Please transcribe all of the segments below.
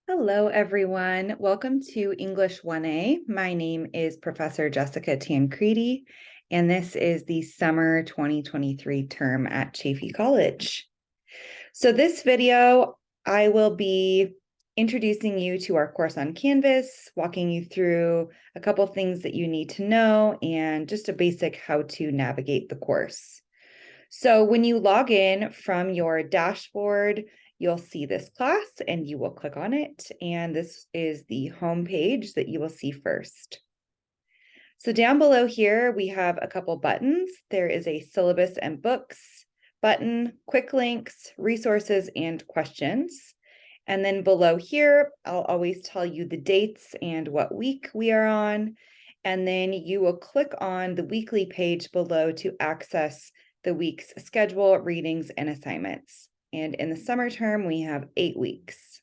Hello, everyone. Welcome to English 1A. My name is Professor Jessica Tancredi, and this is the summer 2023 term at Chaffey College. So this video, I will be introducing you to our course on Canvas, walking you through a couple things that you need to know, and just a basic how to navigate the course. So when you log in from your dashboard, you'll see this class and you will click on it. And this is the home page that you will see first. So down below here, we have a couple buttons. There is a syllabus and books button, quick links, resources, and questions. And then below here, I'll always tell you the dates and what week we are on. And then you will click on the weekly page below to access the week's schedule, readings, and assignments. And in the summer term, we have 8 weeks.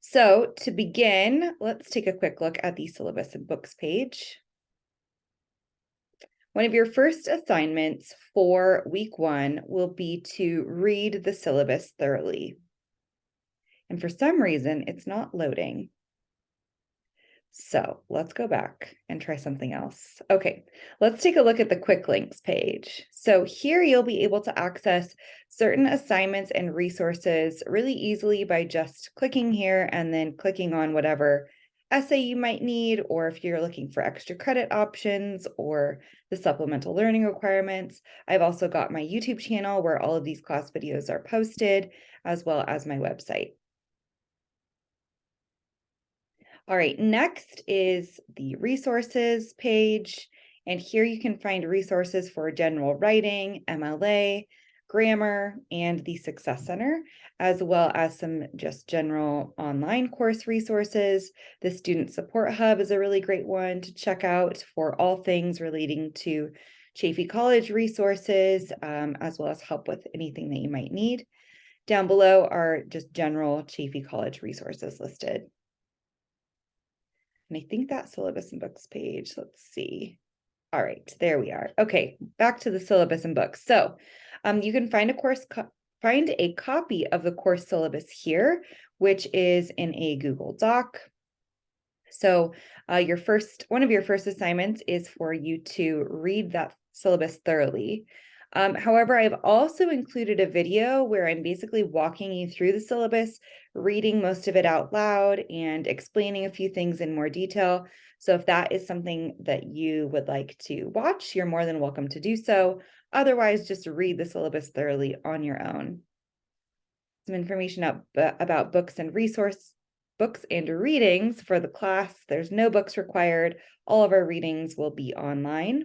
So to begin, let's take a quick look at the syllabus and books page. One of your first assignments for week 1 will be to read the syllabus thoroughly. And for some reason, it's not loading. So let's go back and try something else. Okay, let's take a look at the quick links page. So here you'll be able to access certain assignments and resources really easily by just clicking here and then clicking on whatever essay you might need, or if you're looking for extra credit options or the supplemental learning requirements. I've also got my YouTube channel where all of these class videos are posted, as well as my website. All right, next is the resources page. And here you can find resources for general writing, MLA, grammar, and the Success Center, as well as some just general online course resources. The Student Support Hub is a really great one to check out for all things relating to Chaffey College resources, as well as help with anything that you might need. Down below are just general Chaffey College resources listed. And I think that syllabus and books page, let's see. All right, there we are. Okay, back to the syllabus and books. So you can find a copy of the course syllabus here, which is in a Google Doc. So one of your first assignments is for you to read that syllabus thoroughly. However, I've also included a video where I'm basically walking you through the syllabus, reading most of it out loud and explaining a few things in more detail. So if that is something that you would like to watch, you're more than welcome to do so. Otherwise, just read the syllabus thoroughly on your own. Some information about books and readings for the class. There's no books required. All of our readings will be online.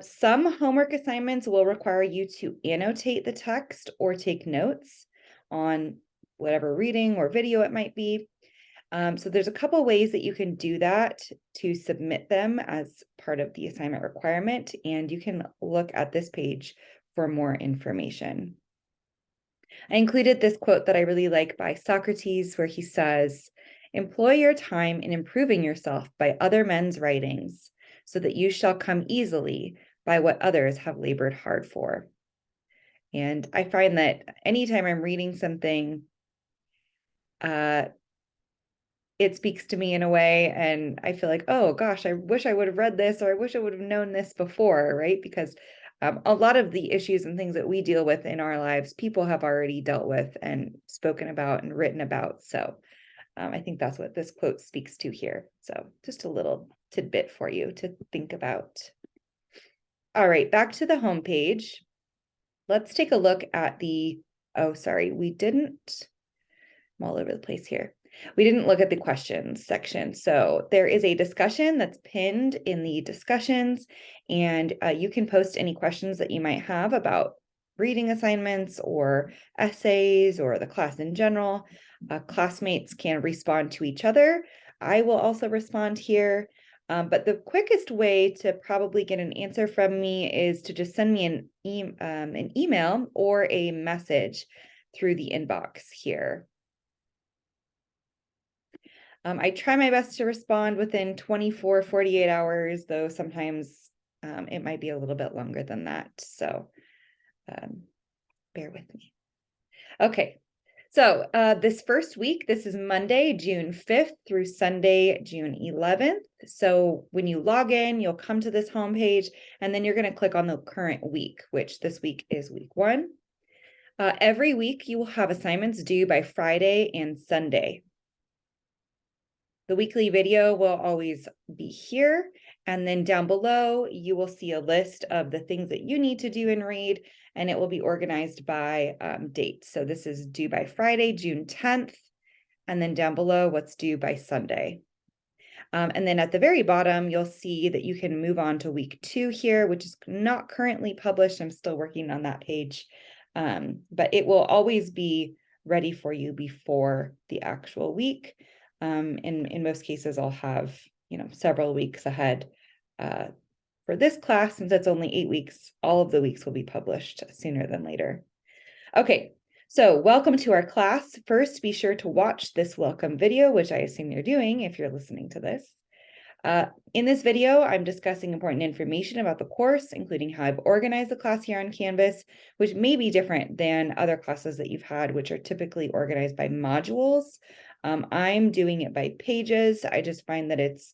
Some homework assignments will require you to annotate the text or take notes on whatever reading or video it might be. So there's a couple ways that you can do that to submit them as part of the assignment requirement, and you can look at this page for more information. I included this quote that I really like by Socrates, where he says, "Employ your time in improving yourself by other men's writings, so that you shall come easily by what others have labored hard for." And I find that anytime I'm reading something, it speaks to me in a way, and I feel like, oh gosh, I wish I would have read this, or I wish I would have known this before, right? Because a lot of the issues and things that we deal with in our lives, people have already dealt with and spoken about and written about. So I think that's what this quote speaks to here. So just a little tidbit for you to think about. All right, back to the home page. Let's take a look at I'm all over the place here. We didn't look at the questions section. So there is a discussion that's pinned in the discussions, and you can post any questions that you might have about reading assignments or essays or the class in general. Classmates can respond to each other. I will also respond here. But the quickest way to probably get an answer from me is to just send me an email or a message through the inbox here. I try my best to respond within 24, 48 hours, though sometimes it might be a little bit longer than that. So bear with me. Okay, So this first week, this is Monday, June 5th through Sunday, June 11th. So when you log in, you'll come to this homepage, and then you're going to click on the current week, which this week is week 1. Every week, you will have assignments due by Friday and Sunday. The weekly video will always be here, and then down below, you will see a list of the things that you need to do and read, and it will be organized by dates. So this is due by Friday, June 10th, and then down below, what's due by Sunday. And then at the very bottom, you'll see that you can move on to week 2 here, which is not currently published. I'm still working on that page, but it will always be ready for you before the actual week. In most cases, I'll have, several weeks ahead. For this class, since it's only 8 weeks, all of the weeks will be published sooner than later. Okay, so welcome to our class. First, be sure to watch this welcome video, which I assume you're doing if you're listening to this. In this video, I'm discussing important information about the course, including how I've organized the class here on Canvas, which may be different than other classes that you've had, which are typically organized by modules. I'm doing it by pages. I just find that it's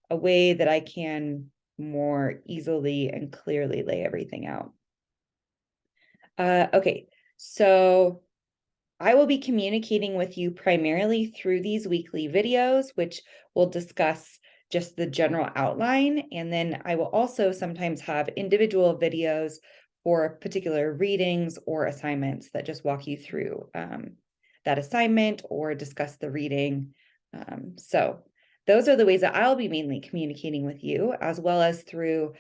a way that I can more easily and clearly lay everything out. Okay, so I will be communicating with you primarily through these weekly videos, which will discuss just the general outline. And then I will also sometimes have individual videos for particular readings or assignments that just walk you through that assignment or discuss the reading. So those are the ways that I'll be mainly communicating with you, as well as through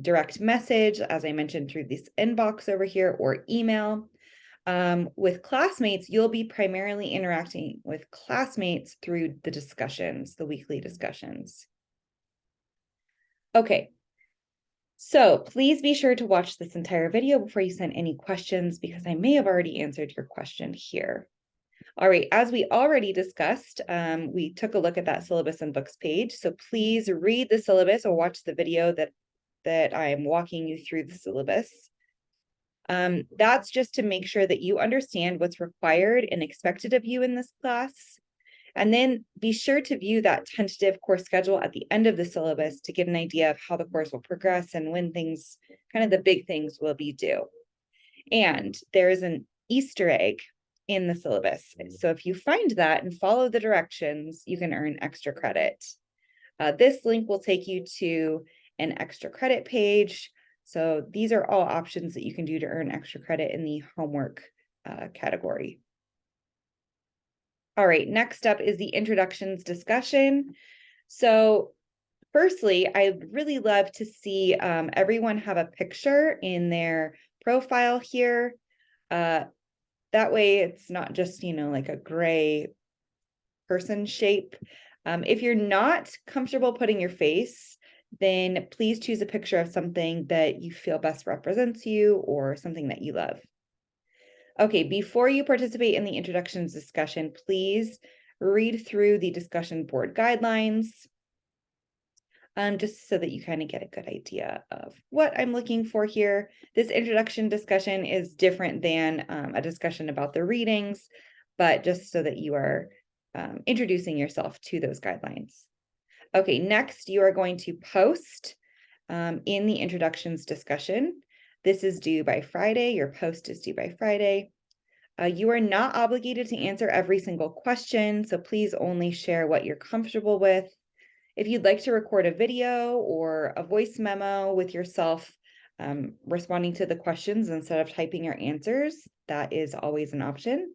direct message, as I mentioned, through this inbox over here, or email. With classmates, you'll be primarily interacting with classmates through the discussions, the weekly discussions. Okay, so please be sure to watch this entire video before you send any questions, because I may have already answered your question here. All right, as we already discussed, we took a look at that syllabus and books page. So please read the syllabus or watch the video that I'm walking you through the syllabus. That's just to make sure that you understand what's required and expected of you in this class. And then be sure to view that tentative course schedule at the end of the syllabus to get an idea of how the course will progress and when things, kind of the big things, will be due. And there is an Easter egg in the syllabus. So if you find that and follow the directions, you can earn extra credit. This link will take you to an extra credit page. So these are all options that you can do to earn extra credit in the homework category. All right, next up is the introductions discussion. So firstly, I'd really love to see everyone have a picture in their profile here. That way it's not just, like a gray person shape. If you're not comfortable putting your face, then please choose a picture of something that you feel best represents you or something that you love. Okay, before you participate in the introductions discussion, please read through the discussion board guidelines, just so that you kind of get a good idea of what I'm looking for here. This introduction discussion is different than a discussion about the readings, but just so that you are introducing yourself to those guidelines. Okay, next you are going to post in the introductions discussion. This is due by Friday. Your post is due by Friday. You are not obligated to answer every single question, so please only share what you're comfortable with. If you'd like to record a video or a voice memo with yourself responding to the questions instead of typing your answers, that is always an option.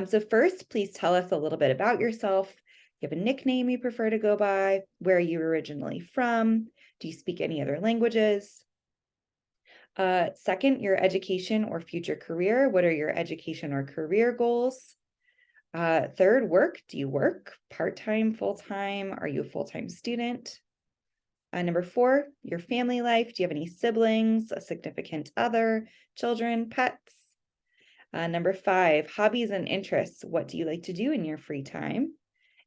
So first, please tell us a little bit about yourself. You have a nickname you prefer to go by? Where are you originally from? Do you speak any other languages? Second, your education or future career. What are your education or career goals? Third, work. Do you work part-time, full-time? Are you a full-time student? Number 4, your family life. Do you have any siblings, a significant other, children, pets? Number 5, hobbies and interests. What do you like to do in your free time?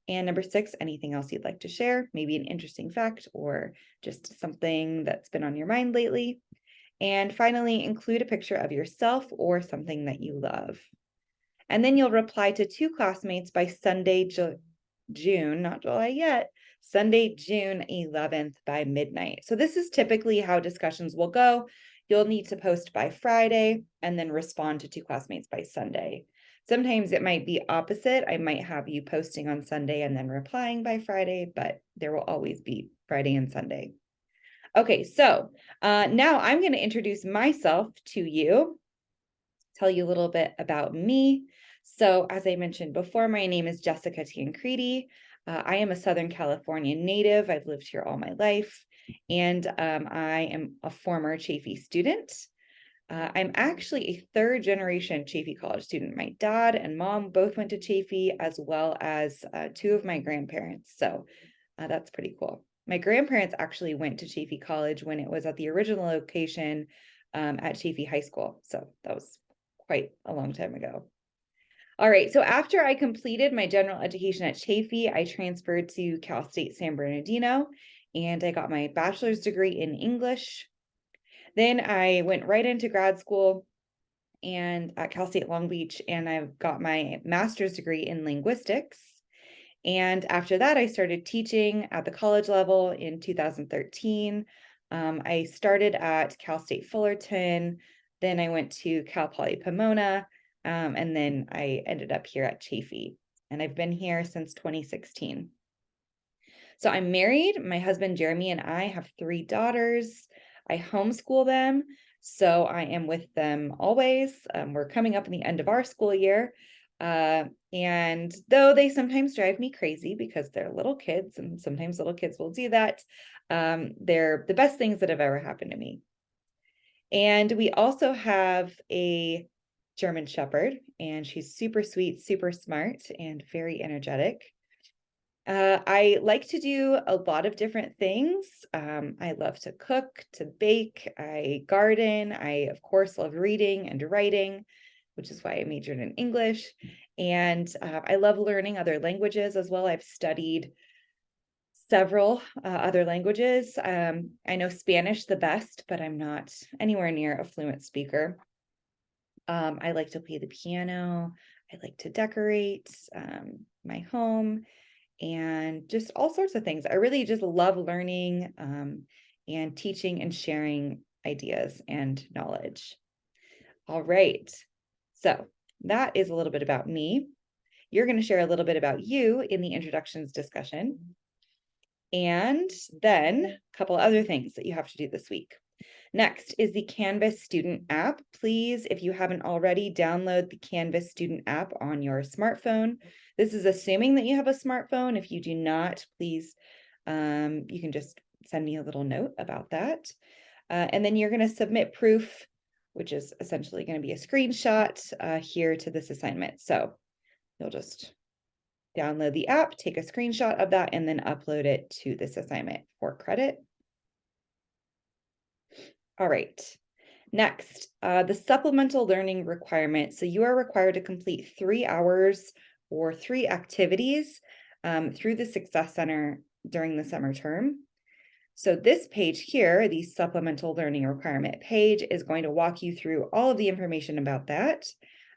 And number 6, anything else you'd like to share, maybe an interesting fact or just something that's been on your mind lately. And finally, include a picture of yourself or something that you love. And then you'll reply to 2 classmates by Sunday, June, not July yet, Sunday, June 11th by midnight. So this is typically how discussions will go. You'll need to post by Friday and then respond to 2 classmates by Sunday. Sometimes it might be opposite. I might have you posting on Sunday and then replying by Friday, but there will always be Friday and Sunday. Okay, so now I'm going to introduce myself to you, tell you a little bit about me. So as I mentioned before, my name is Jessica Tancredi. I am a Southern California native. I've lived here all my life, and I am a former Chaffey student. I'm actually a 3rd generation Chaffey College student. My dad and mom both went to Chaffey, as well as 2 of my grandparents. So that's pretty cool. My grandparents actually went to Chaffey College when it was at the original location at Chaffey High School. So that was quite a long time ago. All right, so after I completed my general education at Chaffey, I transferred to Cal State San Bernardino, and I got my bachelor's degree in English. Then I went right into grad school and at Cal State Long Beach, and I got my master's degree in linguistics. And after that, I started teaching at the college level in 2013. I started at Cal State Fullerton, then I went to Cal Poly Pomona, and then I ended up here at Chaffey. And I've been here since 2016. So I'm married. My husband, Jeremy, and I have 3 daughters. I homeschool them, so I am with them always. We're coming up in the end of our school year. And though they sometimes drive me crazy because they're little kids, and sometimes little kids will do that, they're the best things that have ever happened to me. And we also have a German Shepherd, and she's super sweet, super smart, and very energetic. I like to do a lot of different things. I love to cook, to bake, I garden. I, of course, love reading and writing, which is why I majored in English. And I love learning other languages as well. I've studied several other languages. I know Spanish the best, but I'm not anywhere near a fluent speaker. I like to play the piano. I like to decorate my home and just all sorts of things. I really just love learning and teaching and sharing ideas and knowledge. All right, so that is a little bit about me. You're going to share a little bit about you in the introductions discussion. And then a couple other things that you have to do this week. Next is the Canvas Student app. Please, if you haven't already, download the Canvas Student app on your smartphone. This is assuming that you have a smartphone. If you do not, please, you can just send me a little note about that. And then you're going to submit proof, which is essentially going to be a screenshot here to this assignment. So you'll just download the app, take a screenshot of that, and then upload it to this assignment for credit. All right. Next, the supplemental learning requirement. So you are required to complete 3 hours or 3 activities through the Success Center during the summer term. So this page here, the supplemental learning requirement page, is going to walk you through all of the information about that,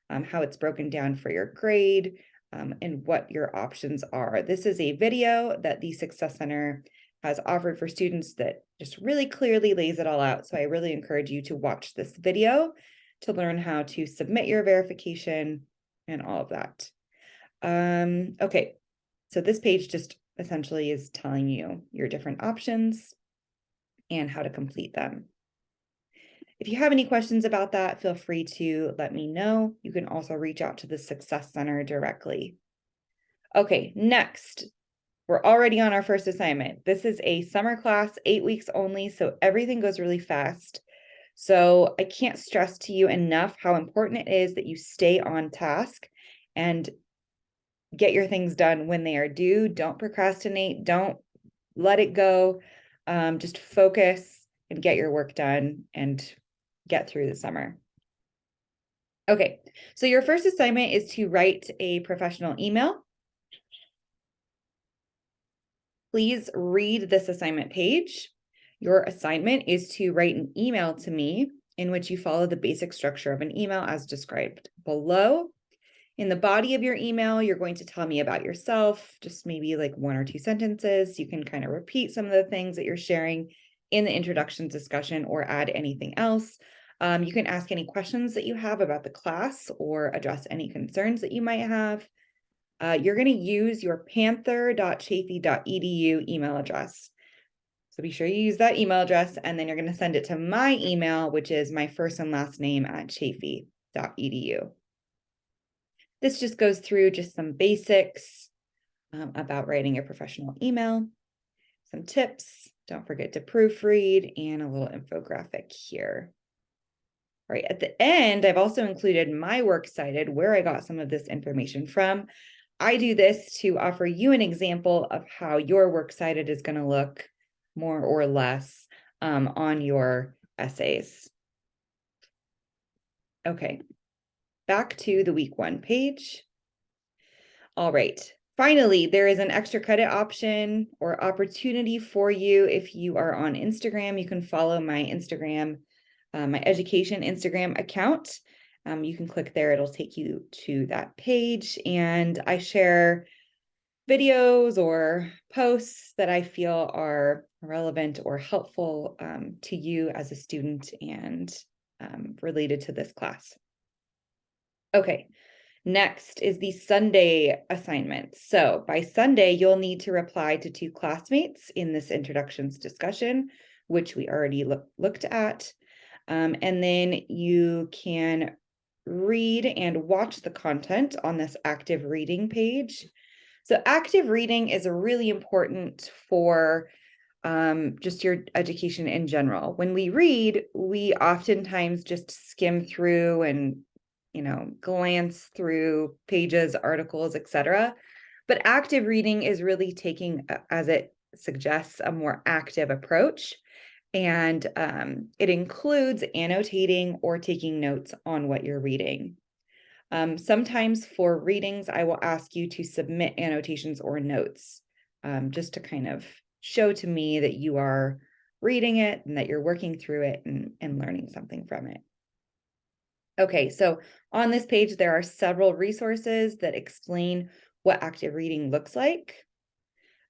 how it's broken down for your grade, and what your options are. This is a video that the Success Center has offered for students that just really clearly lays it all out. So I really encourage you to watch this video to learn how to submit your verification and all of that. Okay, so this page just essentially is telling you your different options and how to complete them. If you have any questions about that, feel free to let me know. You can also reach out to the Success Center directly. Okay, next, we're already on our first assignment. This is a summer class, 8 weeks only, so everything goes really fast. So I can't stress to you enough how important it is that you stay on task and get your things done when they are due. Don't procrastinate. Don't let it go. Just focus and get your work done and get through the summer. Okay, so your first assignment is to write a professional email. Please read this assignment page. Your assignment is to write an email to me in which you follow the basic structure of an email as described below. In the body of your email, you're going to tell me about yourself, just maybe like 1 or 2 sentences. You can kind of repeat some of the things that you're sharing in the introduction discussion or add anything else. You can ask any questions that you have about the class or address any concerns that you might have. You're going to use your panther.chafee.edu email address. So be sure you use that email address, and then you're going to send it to my email, which is my first and last name @chafee.edu. This just goes through just some basics about writing a professional email, some tips. Don't forget to proofread, and a little infographic here. All right, at the end, I've also included my works cited, where I got some of this information from. I do this to offer you an example of how your works cited is going to look more or less on your essays. Okay, back to the week 1 page. All right, finally, there is an extra credit option or opportunity for you if you are on Instagram. You can follow my Instagram, my education Instagram account. You can click there, it'll take you to that page, and I share videos or posts that I feel are relevant or helpful to you as a student and related to this class. Okay, next is the Sunday assignment. So by Sunday, you'll need to reply to 2 classmates in this introductions discussion, which we already looked at. And then you can read and watch the content on this active reading page. So active reading is really important for just your education in general. When we read, we oftentimes just skim through and, glance through pages, articles, etc. But active reading is really taking, as it suggests, a more active approach. And it includes annotating or taking notes on what you're reading. Sometimes for readings, I will ask you to submit annotations or notes just to kind of show to me that you are reading it and that you're working through it and learning something from it. Okay, so on this page, there are several resources that explain what active reading looks like.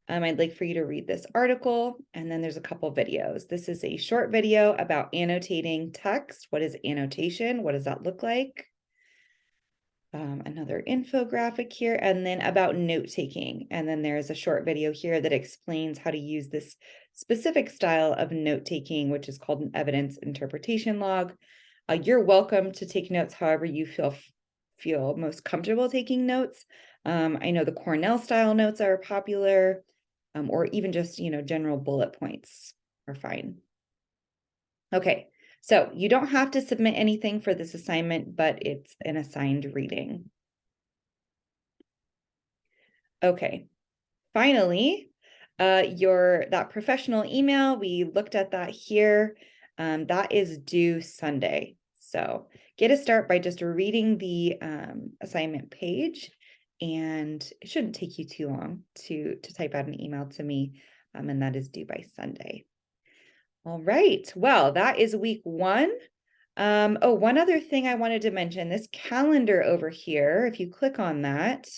I'd like for you to read this article, and then there's a couple videos. This is a short video about annotating text. What is annotation? What does that look like? Another infographic here, and then about note-taking. And then there's a short video here that explains how to use this specific style of note-taking, which is called an evidence interpretation log. You're welcome to take notes however you feel most comfortable taking notes. I know the Cornell style notes are popular, or even just, general bullet points are fine. Okay, so you don't have to submit anything for this assignment, but it's an assigned reading. Okay, finally, that professional email, we looked at that here. That is due Sunday. So get a start by just reading the assignment page, and it shouldn't take you too long to type out an email to me, and that is due by Sunday. All right, well, that is week 1. Oh, one other thing I wanted to mention, this calendar over here, if you click on that,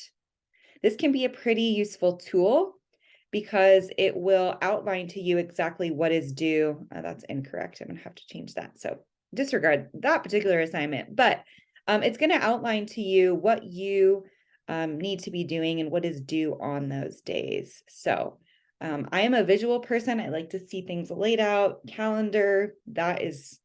this can be a pretty useful tool because it will outline to you exactly what is due. That's incorrect. I'm going to have to change that. So disregard that particular assignment, but it's going to outline to you what you need to be doing and what is due on those days. So I am a visual person. I like to see things laid out. Calendar, that is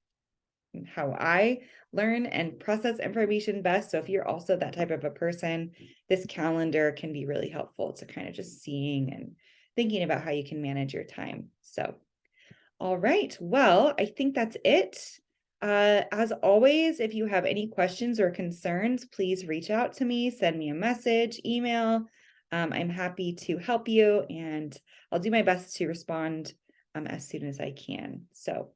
how I learn and process information best. So if you're also that type of a person, this calendar can be really helpful to kind of just seeing and thinking about how you can manage your time. So, all right, well, I think that's it. As always, if you have any questions or concerns, please reach out to me, send me a message, email. I'm happy to help you, and I'll do my best to respond as soon as I can. So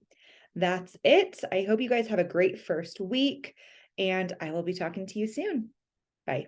that's it. I hope you guys have a great first week, and I will be talking to you soon. Bye.